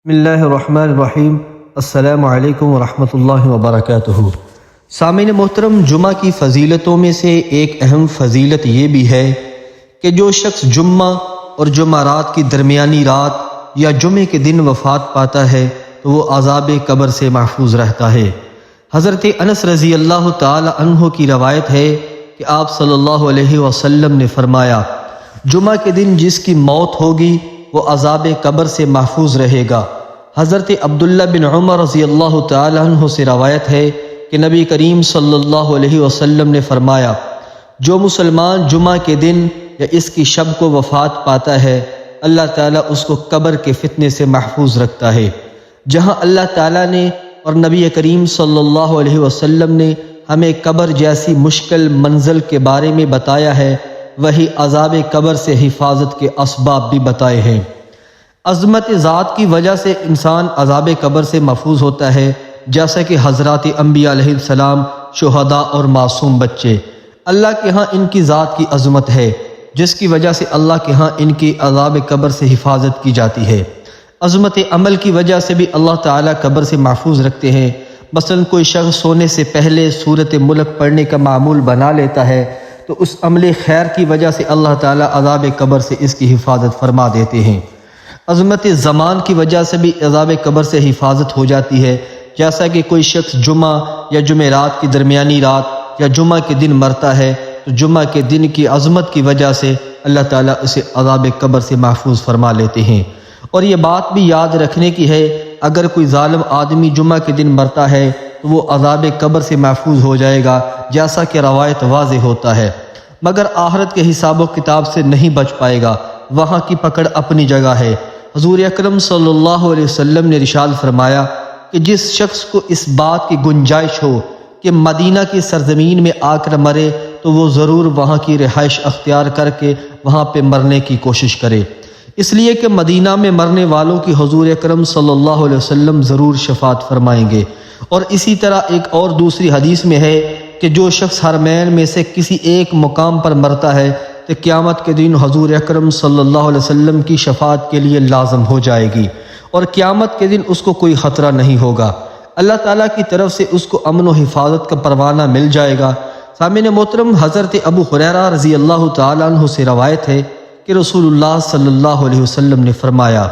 بسم اللہ الرحمن الرحیم۔ السلام علیکم ورحمۃ اللہ وبرکاتہ۔ سامعین محترم، جمعہ کی فضیلتوں میں سے ایک اہم فضیلت یہ بھی ہے کہ جو شخص جمعہ اور جمعرات کی درمیانی رات یا جمعے کے دن وفات پاتا ہے تو وہ عذاب قبر سے محفوظ رہتا ہے۔ حضرت انس رضی اللہ تعالی عنہ کی روایت ہے کہ آپ صلی اللہ علیہ وسلم نے فرمایا، جمعہ کے دن جس کی موت ہوگی وہ عذاب قبر سے محفوظ رہے گا۔ حضرت عبداللہ بن عمر رضی اللہ تعالی عنہ سے روایت ہے کہ نبی کریم صلی اللہ علیہ وسلم نے فرمایا، جو مسلمان جمعہ کے دن یا اس کی شب کو وفات پاتا ہے اللہ تعالیٰ اس کو قبر کے فتنے سے محفوظ رکھتا ہے۔ جہاں اللہ تعالیٰ نے اور نبی کریم صلی اللہ علیہ وسلم نے ہمیں قبر جیسی مشکل منزل کے بارے میں بتایا ہے، وہی عذاب قبر سے حفاظت کے اسباب بھی بتائے ہیں۔ عظمت ذات کی وجہ سے انسان عذاب قبر سے محفوظ ہوتا ہے، جیسا کہ حضرات انبیاء علیہ السلام، شہداء اور معصوم بچے، اللہ کے ہاں ان کی ذات کی عظمت ہے، جس کی وجہ سے اللہ کے ہاں ان کی عذاب قبر سے حفاظت کی جاتی ہے۔ عظمت عمل کی وجہ سے بھی اللہ تعالیٰ قبر سے محفوظ رکھتے ہیں۔ مثلا کوئی شخص سونے سے پہلے سورۃ ملک پڑھنے کا معمول بنا لیتا ہے تو اس عمل خیر کی وجہ سے اللہ تعالیٰ عذاب قبر سے اس کی حفاظت فرما دیتے ہیں۔ عظمت زمان کی وجہ سے بھی عذاب قبر سے حفاظت ہو جاتی ہے، جیسا کہ کوئی شخص جمعہ یا جمعرات کی درمیانی رات یا جمعہ کے دن مرتا ہے تو جمعہ کے دن کی عظمت کی وجہ سے اللہ تعالیٰ اسے عذاب قبر سے محفوظ فرما لیتے ہیں۔ اور یہ بات بھی یاد رکھنے کی ہے، اگر کوئی ظالم آدمی جمعہ کے دن مرتا ہے تو وہ عذاب قبر سے محفوظ ہو جائے گا، جیسا کہ روایت واضح ہوتا ہے، مگر آخرت کے حساب و کتاب سے نہیں بچ پائے گا، وہاں کی پکڑ اپنی جگہ ہے۔ حضور اکرم صلی اللہ علیہ وسلم نے ارشاد فرمایا کہ جس شخص کو اس بات کی گنجائش ہو کہ مدینہ کی سرزمین میں آ کر مرے تو وہ ضرور وہاں کی رہائش اختیار کر کے وہاں پہ مرنے کی کوشش کرے، اس لیے کہ مدینہ میں مرنے والوں کی حضور اکرم صلی اللہ علیہ وسلم ضرور شفاعت فرمائیں گے۔ اور اسی طرح ایک اور دوسری حدیث میں ہے کہ جو شخص حرمین میں سے کسی ایک مقام پر مرتا ہے تو قیامت کے دن حضور اکرم صلی اللہ علیہ وسلم کی شفاعت کے لیے لازم ہو جائے گی، اور قیامت کے دن اس کو کوئی خطرہ نہیں ہوگا، اللہ تعالیٰ کی طرف سے اس کو امن و حفاظت کا پروانہ مل جائے گا۔ سامعین محترم، حضرت ابو ہریرہ رضی اللہ تعالیٰ عنہ سے روایت ہے کہ رسول اللہ صلی اللہ علیہ وسلم نے فرمایا،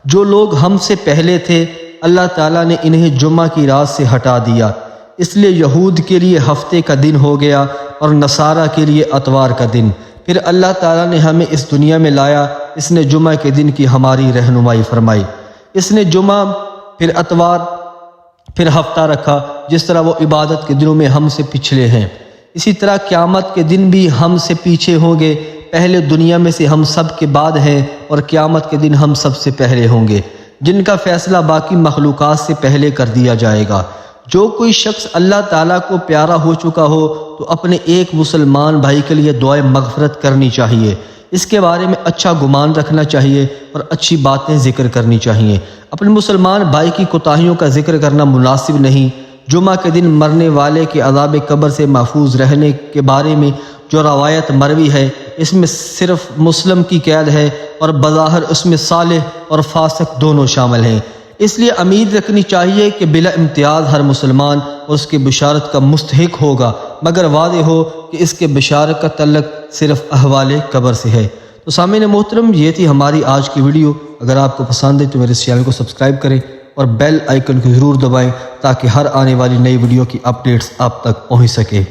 جو لوگ ہم سے پہلے تھے اللہ تعالیٰ نے انہیں جمعہ کی رات سے ہٹا دیا، اس لیے یہود کے لیے ہفتے کا دن ہو گیا اور نصارہ کے لیے اتوار کا دن۔ پھر اللہ تعالیٰ نے ہمیں اس دنیا میں لایا، اس نے جمعہ کے دن کی ہماری رہنمائی فرمائی، اس نے جمعہ پھر اتوار پھر ہفتہ رکھا، جس طرح وہ عبادت کے دنوں میں ہم سے پچھلے ہیں، اسی طرح قیامت کے دن بھی ہم سے پیچھے ہوں گے، پہلے دنیا میں سے ہم سب کے بعد ہیں اور قیامت کے دن ہم سب سے پہلے ہوں گے، جن کا فیصلہ باقی مخلوقات سے پہلے کر دیا جائے گا۔ جو کوئی شخص اللہ تعالیٰ کو پیارا ہو چکا ہو تو اپنے ایک مسلمان بھائی کے لیے دعائے مغفرت کرنی چاہیے، اس کے بارے میں اچھا گمان رکھنا چاہیے اور اچھی باتیں ذکر کرنی چاہیے۔ اپنے مسلمان بھائی کی کوتاہیوں کا ذکر کرنا مناسب نہیں۔ جمعہ کے دن مرنے والے کے عذاب قبر سے محفوظ رہنے کے بارے میں جو روایت مروی ہے اس میں صرف مسلم کی قید ہے، اور بظاہر اس میں صالح اور فاسق دونوں شامل ہیں، اس لیے امید رکھنی چاہیے کہ بلا امتیاز ہر مسلمان اس کی بشارت کا مستحق ہوگا، مگر واضح ہو کہ اس کے بشارت کا تعلق صرف احوال قبر سے ہے۔ تو سامعین محترم، یہ تھی ہماری آج کی ویڈیو۔ اگر آپ کو پسند ہے تو میرے چینل کو سبسکرائب کریں اور بیل آئیکن کو ضرور دبائیں تاکہ ہر آنے والی نئی ویڈیو کی اپڈیٹس آپ تک پہنچ سکے۔